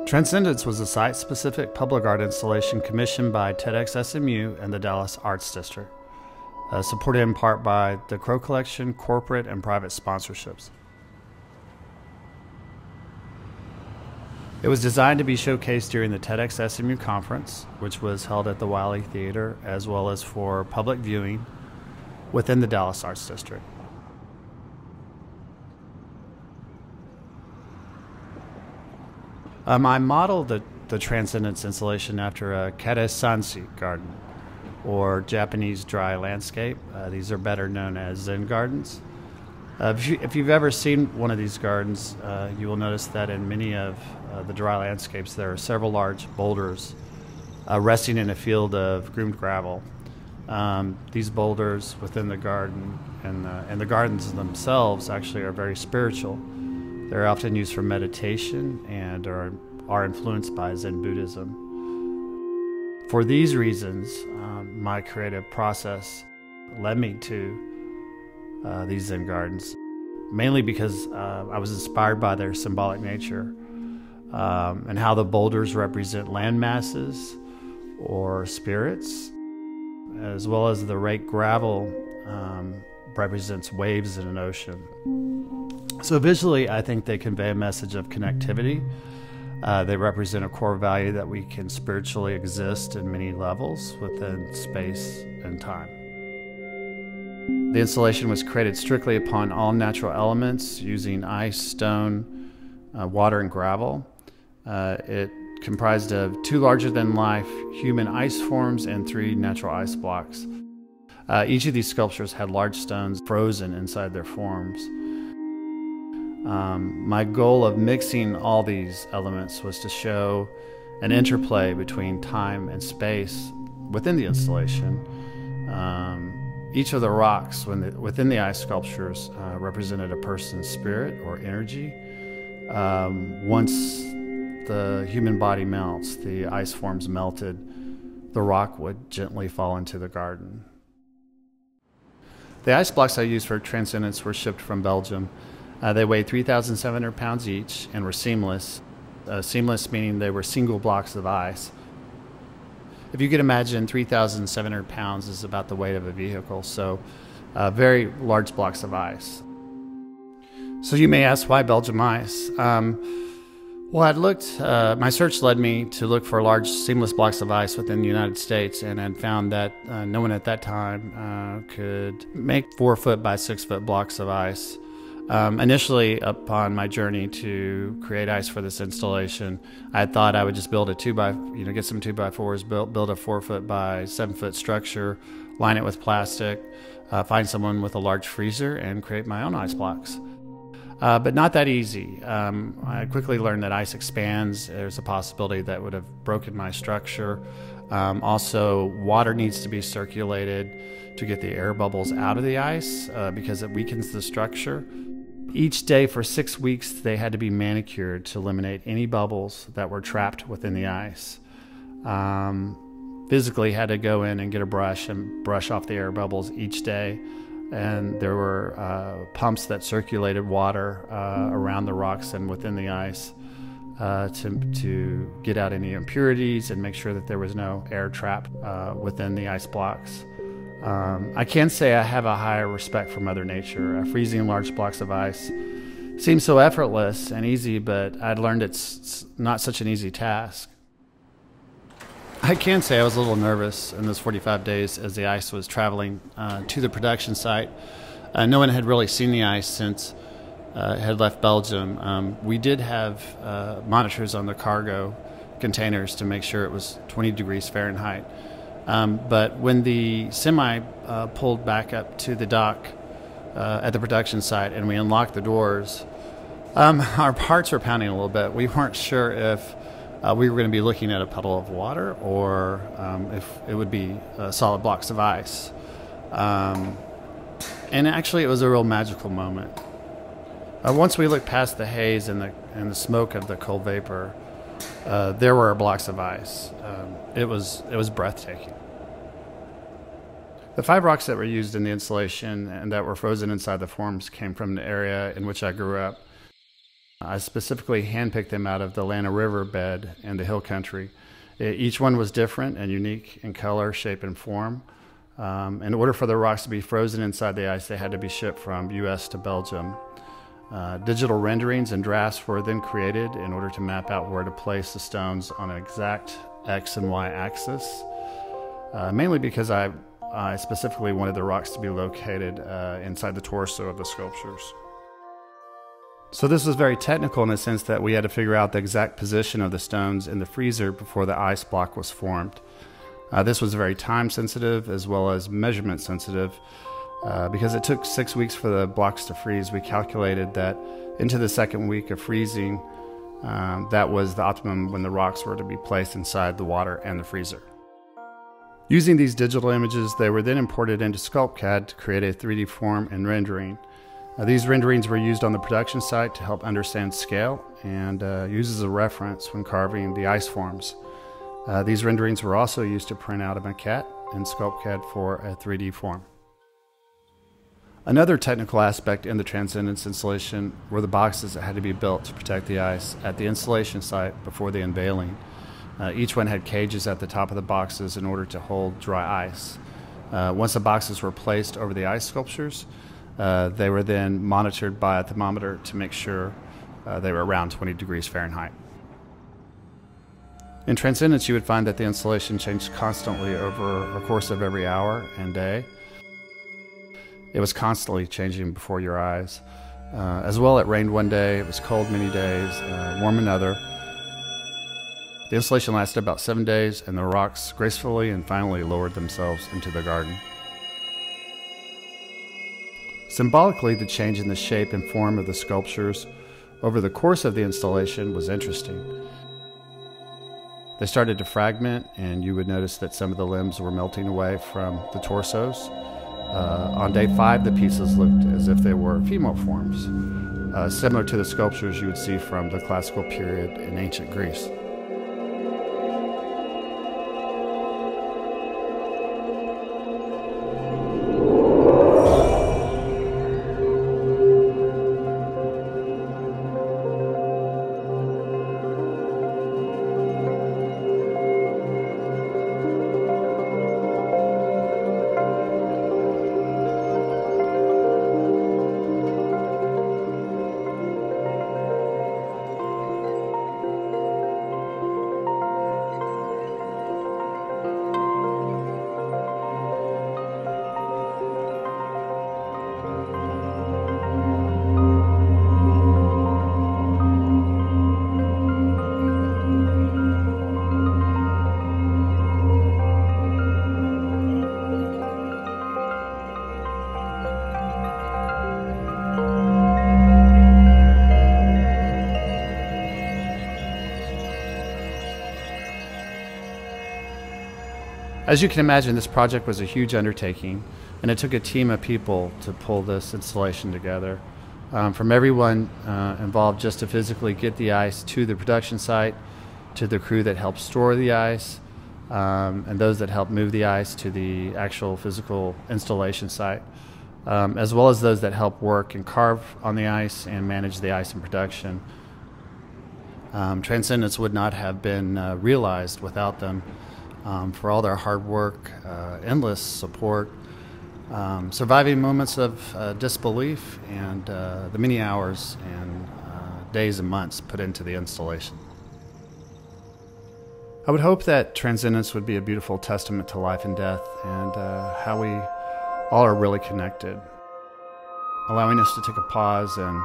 Transcendence was a site-specific public art installation commissioned by TEDx SMU and the Dallas Arts District, supported in part by the Crow Collection, corporate and private sponsorships. It was designed to be showcased during the TEDx SMU conference, which was held at the Wiley Theater, as well as for public viewing within the Dallas Arts District. I modeled the Transcendence installation after a Karesansui garden, or Japanese dry landscape. These are better known as Zen gardens. If you've ever seen one of these gardens, you will notice that in many of the dry landscapes there are several large boulders resting in a field of groomed gravel. These boulders within the garden and the gardens themselves actually are very spiritual. They're often used for meditation and are influenced by Zen Buddhism. For these reasons, my creative process led me to these Zen gardens, mainly because I was inspired by their symbolic nature and how the boulders represent land masses or spirits, as well as the raked gravel represents waves in an ocean. So visually, I think they convey a message of connectivity. They represent a core value that we can spiritually exist in many levels within space and time. The installation was created strictly upon all natural elements using ice, stone, water, and gravel. It comprised of 2 larger-than-life human ice forms and 3 natural ice blocks. Each of these sculptures had large stones frozen inside their forms. My goal of mixing all these elements was to show an interplay between time and space within the installation. Each of the rocks within the ice sculptures represented a person's spirit or energy. Once the human body melts, the ice forms melted, the rock would gently fall into the garden. The ice blocks I used for Transcendence were shipped from Belgium. They weighed 3,700 pounds each and were seamless. Seamless meaning they were single blocks of ice. If you could imagine, 3,700 pounds is about the weight of a vehicle, so very large blocks of ice. So you may ask, why Belgium ice? Well, my search led me to look for large seamless blocks of ice within the United States, and had found that no one at that time could make 4-foot by 6-foot blocks of ice. Initially, upon my journey to create ice for this installation, I thought I would just build a get some 2x4s, build a 4-foot by 7-foot structure, line it with plastic, find someone with a large freezer, and create my own ice blocks. But not that easy. I quickly learned that ice expands. There's a possibility that would have broken my structure. Also, water needs to be circulated to get the air bubbles out of the ice because it weakens the structure. Each day for 6 weeks, they had to be manicured to eliminate any bubbles that were trapped within the ice. Physically had to go in and get a brush and brush off the air bubbles each day. And there were pumps that circulated water around the rocks and within the ice to get out any impurities and make sure that there was no air trap within the ice blocks. I can say I have a higher respect for Mother Nature. Freezing large blocks of ice seems so effortless and easy, but I'd learned it's not such an easy task. I can say I was a little nervous in those 45 days as the ice was traveling to the production site. No one had really seen the ice since it had left Belgium. We did have monitors on the cargo containers to make sure it was 20 degrees Fahrenheit. But when the semi pulled back up to the dock at the production site and we unlocked the doors, our hearts were pounding a little bit. We weren't sure if we were going to be looking at a puddle of water or if it would be solid blocks of ice. And actually, it was a real magical moment. Once we looked past the haze and the smoke of the cold vapor, there were blocks of ice. It was breathtaking. The 5 rocks that were used in the installation and that were frozen inside the forms came from the area in which I grew up. I specifically handpicked them out of the Lana River bed and the hill country. Each one was different and unique in color, shape, and form. In order for the rocks to be frozen inside the ice, they had to be shipped from U.S. to Belgium. Digital renderings and drafts were then created in order to map out where to place the stones on an exact X and Y axis, mainly because I specifically wanted the rocks to be located inside the torso of the sculptures. So this was very technical in the sense that we had to figure out the exact position of the stones in the freezer before the ice block was formed. This was very time sensitive as well as measurement sensitive. Because it took 6 weeks for the blocks to freeze, we calculated that into the second week of freezing, that was the optimum when the rocks were to be placed inside the water and the freezer. Using these digital images, they were then imported into SculptCAD to create a 3D form and rendering. These renderings were used on the production site to help understand scale and used as a reference when carving the ice forms. These renderings were also used to print out a maquette in SculptCAD for a 3D form. Another technical aspect in the Transcendence installation were the boxes that had to be built to protect the ice at the installation site before the unveiling. Each one had cages at the top of the boxes in order to hold dry ice. Once the boxes were placed over the ice sculptures, they were then monitored by a thermometer to make sure they were around 20 degrees Fahrenheit. In Transcendence, you would find that the installation changed constantly over a course of every hour and day. It was constantly changing before your eyes. As well, it rained one day, it was cold many days, warm another. The installation lasted about 7 days, and the rocks gracefully and finally lowered themselves into the garden. Symbolically, the change in the shape and form of the sculptures over the course of the installation was interesting. They started to fragment, and you would notice that some of the limbs were melting away from the torsos. On day 5, the pieces looked as if they were female forms, similar to the sculptures you would see from the classical period in ancient Greece. As you can imagine, this project was a huge undertaking, and it took a team of people to pull this installation together. From everyone involved just to physically get the ice to the production site, to the crew that helped store the ice, and those that helped move the ice to the actual physical installation site, as well as those that help work and carve on the ice and manage the ice in production. Transcendence would not have been realized without them. For all their hard work, endless support, surviving moments of disbelief, and the many hours and days and months put into the installation. I would hope that Transcendence would be a beautiful testament to life and death and how we all are really connected, allowing us to take a pause and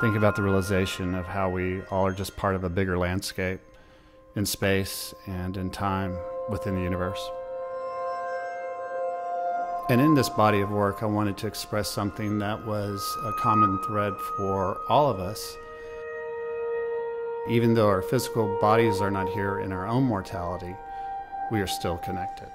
think about the realization of how we all are just part of a bigger landscape in space and in time within the universe. And in this body of work, I wanted to express something that was a common thread for all of us. Even though our physical bodies are not here in our own mortality, we are still connected.